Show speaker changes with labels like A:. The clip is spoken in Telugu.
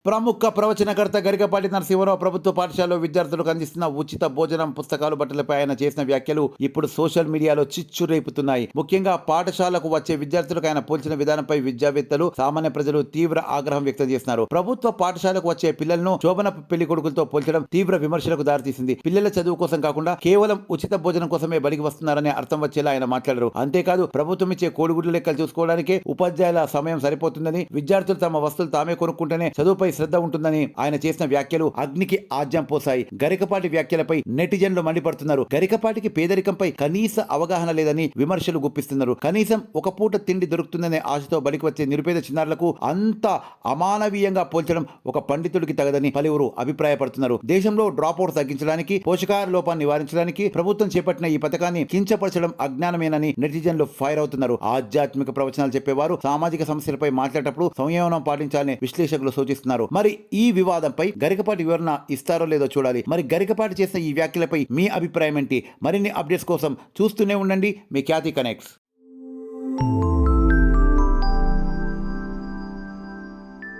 A: ప్రముఖ ప్రవచనకర్త గరికపాటి నరసింహారావు ప్రభుత్వ పాఠశాలలో విద్యార్థులకు అందిస్తున్న ఉచిత భోజనం, పుస్తకాలు, బట్టలపై ఆయన చేసిన వ్యాఖ్యలు ఇప్పుడు సోషల్ మీడియాలో చిచ్చు రేపుతున్నాయి. ముఖ్యంగా పాఠశాలకు వచ్చే విద్యార్థులకు ఆయన పోల్చిన విధానంపై విద్యావేత్తలు, సామాన్య ప్రజలు తీవ్ర ఆగ్రహం వ్యక్తం చేస్తున్నారు. ప్రభుత్వ పాఠశాలకు వచ్చే పిల్లలను శోభనపు పెళ్లి కొడుకులతో పోల్చడం తీవ్ర విమర్శలకు దారితీసింది. పిల్లల చదువు కోసం కాకుండా కేవలం ఉచిత భోజనం కోసమే బడికి వస్తున్నారనే అర్థం వచ్చేలా ఆయన మాట్లాడారు. అంతేకాదు, ప్రభుత్వం ఇచ్చే కోడిగుడ్ల లెక్కలు చూసుకోవడానికే ఉపాధ్యాయుల సమయం సరిపోతుందని, విద్యార్థులు తమ వస్తువులు తామే కొనుక్కుంటేనే చదువుపై శ్రద్ధ ఉంటుందని ఆయన చేసిన వ్యాఖ్యలు అగ్నికి ఆజ్యం పోసాయి. గరికపాటి వ్యాఖ్యలపై నెటిజన్లు మండిపడుతున్నారు. గరికపాటికి పేదరికంపై కనీస అవగాహన లేదని విమర్శలు గుప్పిస్తున్నారు. కనీసం ఒక పూట తిండి దొరుకుతుందనే ఆశతో బడికి వచ్చే నిరుపేద చిన్నారులకు అంత అమానవీయంగా పోల్చడం ఒక పండితుడికి తగదని పలువురు అభిప్రాయపడుతున్నారు. దేశంలో డ్రాప్అవుట్ తగ్గించడానికి, పోషకాహార లోపాన్ని నివారించడానికి ప్రభుత్వం చేపట్టిన ఈ పథకాన్ని కించపరచడం అజ్ఞానమేనని నెటిజన్లు ఫైర్ అవుతున్నారు. ఆధ్యాత్మిక ప్రవచనాలు చెప్పేవారు సామాజిక సమస్యలపై మాట్లాడేటప్పుడు సంయమనం పాటించాలని విశ్లేషకులు సూచిస్తున్నారు. మరి ఈ వివాదంపై గరికపాటి వివరణ ఇస్తారో లేదో చూడాలి. మరి గరికపాటి చేసిన ఈ వ్యాఖ్యలపై మీ అభిప్రాయం ఏంటి? మరిన్ని అప్డేట్స్ కోసం చూస్తూనే ఉండండి మీ ఖ్యాతి కనెక్ట్స్.